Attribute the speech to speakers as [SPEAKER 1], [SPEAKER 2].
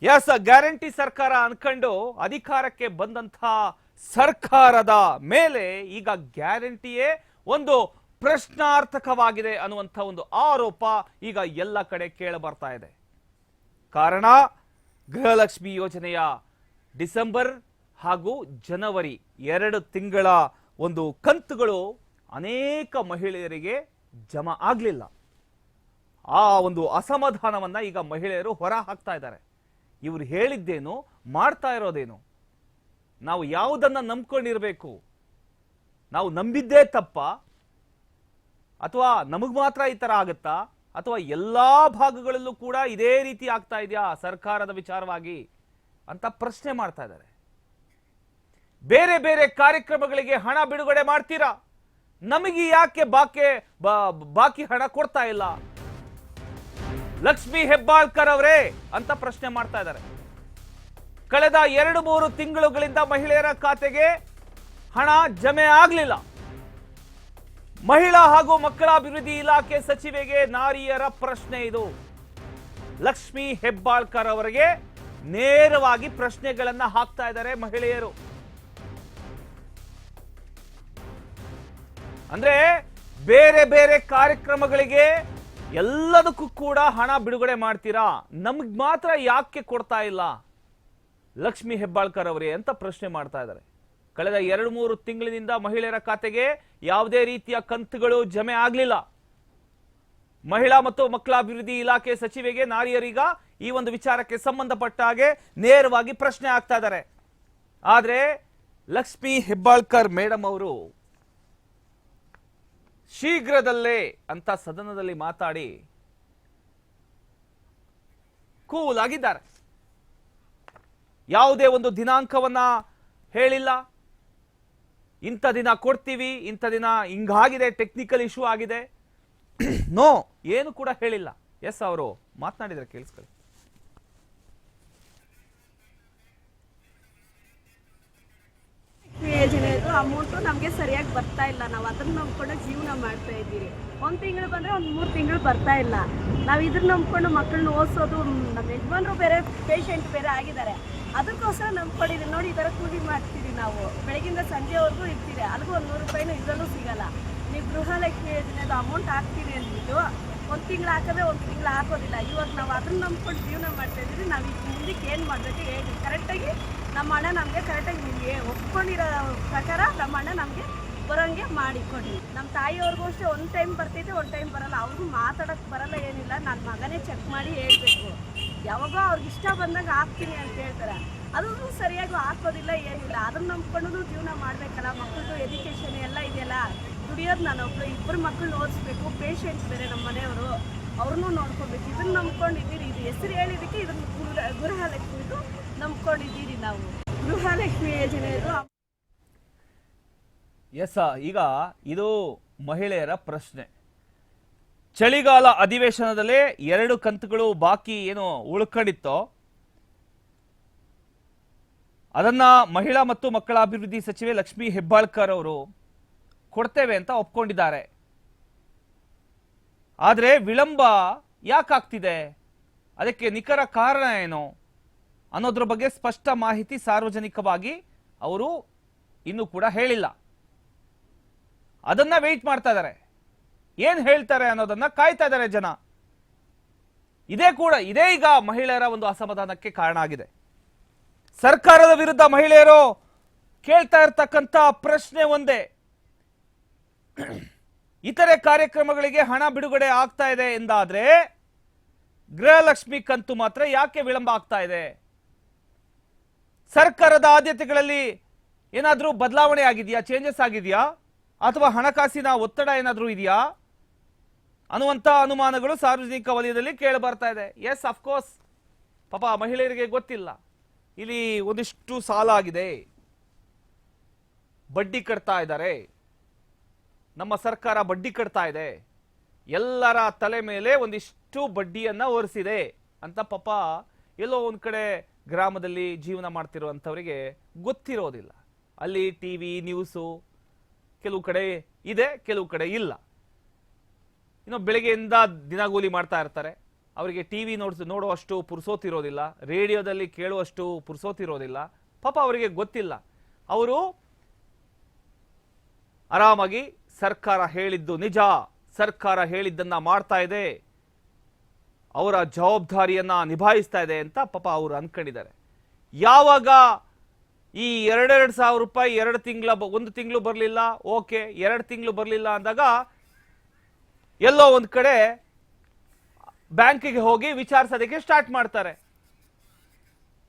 [SPEAKER 1] S guarantee ಸರ್ಕಾರ ಅನ್ಕೊಂಡು ಅಧಿಕಾರಕ್ಕೆ ಬಂದಂತಹ ಸರ್ಕಾರದ ಮೇಲೆ ಈಗ ಗ್ಯಾರಂಟಿಯೇ ಒಂದು ಪ್ರಶ್ನಾರ್ಥಕವಾಗಿದೆ ಅನ್ನುವಂಥ ಒಂದು ಆರೋಪ ಈಗ ಎಲ್ಲ ಕಡೆ ಕೇಳ ಬರ್ತಾ ಇದೆ. ಕಾರಣ ಗೃಹಲಕ್ಷ್ಮಿ ಯೋಜನೆಯ ಡಿಸೆಂಬರ್ ಹಾಗೂ ಜನವರಿ 2 ತಿಂಗಳ ಒಂದು ಕಂತುಗಳು ಅನೇಕ ಮಹಿಳೆಯರಿಗೆ ಜಮಾ ಆಗಲಿಲ್ಲ. ಆ ಒಂದು ಅಸಮಾಧಾನವನ್ನ ಈಗ ಮಹಿಳೆಯರು ಹೊರ ಹಾಕ್ತಾ ಇದ್ದಾರೆ. ಇವರು ಹೇಳಿದ್ದೇನು, ಮಾಡ್ತಾ ಇರೋದೇನು? ನಾವು ಯಾವುದನ್ನ ನಂಬ್ಕೊಂಡಿರ್ಬೇಕು? ನಾವು ನಂಬಿದ್ದೇ ತಪ್ಪ, ಅಥವಾ ನಮಗ್ ಮಾತ್ರ ಈ ತರ ಆಗುತ್ತಾ, ಅಥವಾ ಎಲ್ಲಾ ಭಾಗಗಳಲ್ಲೂ ಕೂಡ ಇದೇ ರೀತಿ ಆಗ್ತಾ ಇದೆಯಾ ಸರ್ಕಾರದ ವಿಚಾರವಾಗಿ ಅಂತ ಪ್ರಶ್ನೆ ಮಾಡ್ತಾ ಇದ್ದಾರೆ. ಬೇರೆ ಬೇರೆ ಕಾರ್ಯಕ್ರಮಗಳಿಗೆ ಹಣ ಬಿಡುಗಡೆ ಮಾಡ್ತೀರಾ, ನಮಗೆ ಯಾಕೆ ಬಾಕಿ ಹಣ ಕೊಡ್ತಾ ಇಲ್ಲ? ಲಕ್ಷ್ಮಿ ಹೆಬ್ಬಾಳ್ಕರ್ ಅವರೇ ಅಂತ ಪ್ರಶ್ನೆ ಮಾಡ್ತಾ ಇದ್ದಾರೆ. ಕಳೆದ 2-3 ತಿಂಗಳುಗಳಿಂದ ಮಹಿಳೆಯರ ಖಾತೆಗೆ ಹಣ ಜಮೆ ಆಗಲಿಲ್ಲ. ಮಹಿಳಾ ಹಾಗೂ ಮಕ್ಕಳ ಅಭಿವೃದ್ಧಿ ಇಲಾಖೆ ಸಚಿವೆಗೆ ನಾರಿಯರ ಪ್ರಶ್ನೆ ಇದು. ಲಕ್ಷ್ಮಿ ಹೆಬ್ಬಾಳ್ಕರ್ ಅವರಿಗೆ ನೇರವಾಗಿ ಪ್ರಶ್ನೆಗಳನ್ನ ಹಾಕ್ತಾ ಇದ್ದಾರೆ ಮಹಿಳೆಯರು. ಅಂದ್ರೆ ಬೇರೆ ಬೇರೆ ಕಾರ್ಯಕ್ರಮಗಳಿಗೆ ಎಲ್ಲದಕ್ಕೂ ಕೂಡ ಹಣ ಬಿಡುಗಡೆ ಮಾಡ್ತೀರಾ, ನಮಗ್ ಮಾತ್ರ ಯಾಕೆ ಕೊಡ್ತಾ ಇಲ್ಲ ಲಕ್ಷ್ಮಿ ಹೆಬ್ಬಾಳ್ಕರ್ ಅವರೇ ಅಂತ ಪ್ರಶ್ನೆ ಮಾಡ್ತಾ ಇದ್ದಾರೆ. ಕಳೆದ 2-3 ತಿಂಗಳಿನಿಂದ ಮಹಿಳೆಯರ ಖಾತೆಗೆ ಯಾವುದೇ ರೀತಿಯ ಕಂತುಗಳು ಜಮೆ ಆಗಲಿಲ್ಲ. ಮಹಿಳಾ ಮತ್ತು ಮಕ್ಕಳ ಅಭಿವೃದ್ಧಿ ಇಲಾಖೆ ಸಚಿವೆಗೆ ನಾರಿಯರೀಗ ಈ ಒಂದು ವಿಚಾರಕ್ಕೆ ಸಂಬಂಧಪಟ್ಟ ಹಾಗೆ ನೇರವಾಗಿ ಪ್ರಶ್ನೆ ಆಗ್ತಾ ಇದ್ದಾರೆ. ಆದ್ರೆ ಲಕ್ಷ್ಮಿ ಹೆಬ್ಬಾಳ್ಕರ್ ಮೇಡಮ್ ಅವರು ಶೀಘ್ರದಲ್ಲೇ ಅಂತ ಸದನದಲ್ಲಿ ಮಾತಾಡಿ ಕೂಲ್ ಆಗಿದ್ದಾರೆ. ಯಾವುದೇ ಒಂದು ದಿನಾಂಕವನ್ನ ಹೇಳಿಲ್ಲ. ಇಂಥ ದಿನ ಕೊಡ್ತೀವಿ, ಇಂಥ ದಿನ ಹಿಂಗಾಗಿದೆ, ಟೆಕ್ನಿಕಲ್ ಇಶ್ಯೂ ಆಗಿದೆ, ನೋ, ಏನು ಕೂಡ ಹೇಳಿಲ್ಲ. ಎಸ್, ಅವರು ಮಾತನಾಡಿದ್ರೆ ಕೇಳಿಸ್ಕೊಳ್ಳಿ.
[SPEAKER 2] ಯೋಜನೆದು ಅಮೌಂಟು ನಮಗೆ ಸರಿಯಾಗಿ ಬರ್ತಾ ಇಲ್ಲ. ನಾವು ಅದನ್ನ ನಂಬ್ಕೊಂಡು ಜೀವನ ಮಾಡ್ತಾ ಇದ್ದೀರಿ. 1 ತಿಂಗಳು ಬಂದರೆ 3 ತಿಂಗಳು ಬರ್ತಾ ಇಲ್ಲ. ನಾವು ಇದನ್ನ ನಂಬ್ಕೊಂಡು ಮಕ್ಕಳನ್ನ ಓದಿಸೋದು, ನಮ್ಮ ಯಜಮಾನರು ಬೇರೆ ಪೇಷಂಟ್ ಬೇರೆ ಆಗಿದ್ದಾರೆ, ಅದಕ್ಕೋಸ್ಕರ ನಂಬ್ಕೊಂಡಿದ್ದೀವಿ. ನೋಡಿ, ಈ ಥರ ಕೂಲಿ ಮಾಡ್ತೀವಿ ನಾವು, ಬೆಳಗಿಂದ ಸಂಜೆವರೆಗೂ ಇರ್ತೀರಿ, ಅಲ್ಲಿಗೂ 100 ರೂಪಾಯಿನೂ ಇದರಲ್ಲೂ ಸಿಗಲ್ಲ. ನೀವು ಗೃಹಲಕ್ಷ್ಮಿ ಯೋಜನೆದು ಅಮೌಂಟ್ ಹಾಕ್ತೀರಿ ಅಂದ್ಬಿಟ್ಟು 1 ತಿಂಗಳು ಹಾಕಿದ್ರೆ 1 ತಿಂಗಳು ಹಾಕೋದಿಲ್ಲ. ಇವಾಗ ನಾವು ಅದನ್ನ ನಂಬ್ಕೊಂಡು ಜೀವನ ಮಾಡ್ತಾ ಇದ್ದೀವಿ. ನಾವು ಈಗ ಮುಂದಕ್ಕೆ ಏನು ಮಾಡಬೇಕು ಹೇಳಿ ಕರೆಕ್ಟಾಗಿ ನಮ್ಮ ಹಣ ನಮಗೆ ಕರೆಕ್ಟಾಗಿ ನಿಮಗೆ ಒಪ್ಕೊಂಡಿರೋ ಪ್ರಕಾರ ನಮ್ಮ ಹಣ ನಮಗೆ ಬರೋಂಗೆ ಮಾಡಿಕೊಡಿ. ನಮ್ಮ ತಾಯಿಯವ್ರಿಗೂ ಅಷ್ಟೇ 1 ಟೈಮ್ ಬರ್ತೈತೆ, 1 ಟೈಮ್ ಬರಲ್ಲ. ಅವ್ರಿಗೂ ಮಾತಾಡೋಕ್ಕೆ ಬರಲ್ಲ, ಏನಿಲ್ಲ. ನನ್ನ ಮಗನೇ ಚೆಕ್ ಮಾಡಿ ಹೇಳಬೇಕು. ಯಾವಾಗೋ ಅವ್ರಿಗೆ ಇಷ್ಟ ಬಂದಾಗ ಹಾಕ್ತೀನಿ ಅಂತ ಹೇಳ್ತಾರೆ, ಅದನ್ನು ಸರಿಯಾಗಿ ಹಾಕೋದಿಲ್ಲ, ಏನಿಲ್ಲ. ಅದನ್ನ ನಂಬ್ಕೊಂಡು ಜೀವನ ಮಾಡಬೇಕಲ್ಲ. ಮಕ್ಕಳದು ಎಜುಕೇಷನ್ ಎಲ್ಲ ಇದೆಯಲ್ಲ, ದುಡಿಯೋದು ನಾನೊಬ್ಳು, 2 ಮಕ್ಕಳನ್ನ ಓದಿಸ್ಬೇಕು, ಪೇಷಂಟ್ಸ್ ಬೇರೆ ನಮ್ಮ ಮನೆಯವರು, ಅವ್ರನ್ನೂ ನೋಡ್ಕೋಬೇಕು. ಇದನ್ನ ನಂಬ್ಕೊಂಡಿದ್ದೀರಿ. ಇದು ಹೆಸರು ಹೇಳಿದಕ್ಕೆ ಇದನ್ನ ಗೃಹಲಕ್ಷ್ಮಿದು ನಂಬ್ಕೊಂಡಿದ್ದೀರಿ ನಾವು. ಗೃಹಲಕ್ಷ್ಮಿ ಯೋಜನೆದು
[SPEAKER 1] ಎಸ್, ಈಗ ಇದು ಮಹಿಳೆಯರ ಪ್ರಶ್ನೆ. ಚಳಿಗಾಲ ಅಧಿವೇಶನದಲ್ಲೇ 2 ಕಂತುಗಳು ಬಾಕಿ ಏನು ಉಳ್ಕೊಂಡಿತ್ತೋ ಅದನ್ನ ಮಹಿಳಾ ಮತ್ತು ಮಕ್ಕಳ ಅಭಿವೃದ್ಧಿ ಸಚಿವೆ ಲಕ್ಷ್ಮಿ ಹೆಬ್ಬಾಳ್ಕರ್ ಅವರು ಕೊಡ್ತೇವೆ ಅಂತ ಒಪ್ಕೊಂಡಿದ್ದಾರೆ. ಆದರೆ ವಿಳಂಬ ಯಾಕಾಗ್ತಿದೆ, ಅದಕ್ಕೆ ನಿಖರ ಕಾರಣ ಏನು ಅನ್ನೋದ್ರ ಬಗ್ಗೆ ಸ್ಪಷ್ಟ ಮಾಹಿತಿ ಸಾರ್ವಜನಿಕವಾಗಿ ಅವರು ಇನ್ನೂ ಕೂಡ ಹೇಳಿಲ್ಲ. ಅದನ್ನ ವೆಯ್ಟ್ ಮಾಡ್ತಾ ಇದ್ದಾರೆ. ಏನ್ ಹೇಳ್ತಾರೆ ಅನ್ನೋದನ್ನ ಕಾಯ್ತಾ ಇದ್ದಾರೆ ಜನ. ಇದೇ ಈಗ ಮಹಿಳೆಯರ ಒಂದು ಅಸಮಾಧಾನಕ್ಕೆ ಕಾರಣ ಆಗಿದೆ. ಸರ್ಕಾರದ ವಿರುದ್ಧ ಮಹಿಳೆಯರು ಕೇಳ್ತಾ ಇರ್ತಕ್ಕಂಥ ಪ್ರಶ್ನೆ ಒಂದೇ, ಇತರೆ ಕಾರ್ಯಕ್ರಮಗಳಿಗೆ ಹಣ ಬಿಡುಗಡೆ ಆಗ್ತಾ ಇದೆ ಎಂದಾದ್ರೆ ಗೃಹಲಕ್ಷ್ಮಿ ಕಂತು ಮಾತ್ರ ಯಾಕೆ ವಿಳಂಬ ಆಗ್ತಾ ಇದೆ? ಸರ್ಕಾರದ ಆದ್ಯತೆಗಳಲ್ಲಿ ಏನಾದ್ರೂ ಬದಲಾವಣೆ ಆಗಿದೆಯಾ, ಚೇಂಜಸ್ ಆಗಿದೆಯಾ, ಅಥವಾ ಹಣಕಾಸಿನ ಒತ್ತಡ ಏನಾದ್ರೂ ಇದೆಯಾ ಅನ್ನುವಂಥ ಅನುಮಾನಗಳು ಸಾರ್ವಜನಿಕ ವಲಯದಲ್ಲಿ ಕೇಳಿ ಬರ್ತಾ ಇದೆ. ಎಸ್, ಅಫ್ಕೋರ್ಸ್, ಪಾಪ ಮಹಿಳೆಯರಿಗೆ ಗೊತ್ತಿಲ್ಲ. ಇಲ್ಲಿ ಒಂದಿಷ್ಟು ಸಾಲ ಆಗಿದೆ, ಬಡ್ಡಿ ಕಟ್ತಾ ಇದ್ದಾರೆ, ನಮ್ಮ ಸರ್ಕಾರ ಬಡ್ಡಿ ಕಟ್ತಾ ಇದೆ, ಎಲ್ಲರ ತಲೆ ಮೇಲೆ ಒಂದಿಷ್ಟು ಬಡ್ಡಿಯನ್ನ ಹೊರಿಸಿದೆ ಅಂತ ಪಾಪ ಎಲ್ಲೋ ಒಂದ್ ಕಡೆ ಗ್ರಾಮದಲ್ಲಿ ಜೀವನ ಮಾಡ್ತಿರುವಂಥವರಿಗೆ ಗೊತ್ತಿರೋದಿಲ್ಲ. ಅಲ್ಲಿ ಟಿವಿ ನ್ಯೂಸು ಕೆಲವು ಕಡೆ ಇದೆ, ಕೆಲವು ಕಡೆ ಇಲ್ಲ. ಇನ್ನು ಬೆಳಗ್ಗೆಯಿಂದ ದಿನಗೂಲಿ ಮಾಡ್ತಾ ಇರ್ತಾರೆ, ಅವರಿಗೆ ಟಿವಿ ನೋಡುವಷ್ಟು ಪುರ್ಸೋತಿರೋದಿಲ್ಲ, ರೇಡಿಯೋದಲ್ಲಿ ಕೇಳುವಷ್ಟು ಪುರ್ಸೋತಿರೋದಿಲ್ಲ. ಪಾಪ ಅವರಿಗೆ ಗೊತ್ತಿಲ್ಲ. ಅವರು ಆರಾಮಾಗಿ ಸರ್ಕಾರ ಹೇಳಿದ್ದು ನಿಜ, ಸರ್ಕಾರ ಹೇಳಿದ್ದನ್ನ ಮಾಡ್ತಾ ಇದೆ, ಅವರ ಜವಾಬ್ದಾರಿಯನ್ನ ನಿಭಾಯಿಸ್ತಾ ಇದೆ ಅಂತ ಪಾಪ ಅವರು ಅನ್ಕೊಂಡಿದ್ದಾರೆ. ಯಾವಾಗ ಈ 2,000 ರೂಪಾಯಿ 1 ತಿಂಗಳು ಬರಲಿಲ್ಲ, ಓಕೆ 2 ತಿಂಗಳು ಬರಲಿಲ್ಲ ಅಂದಾಗ ಎಲ್ಲೋ ಒಂದ್ ಕಡೆ ಬ್ಯಾಂಕಿಗೆ ಹೋಗಿ ವಿಚಾರಿಸೋದಕ್ಕೆ ಸ್ಟಾರ್ಟ್ ಮಾಡ್ತಾರೆ.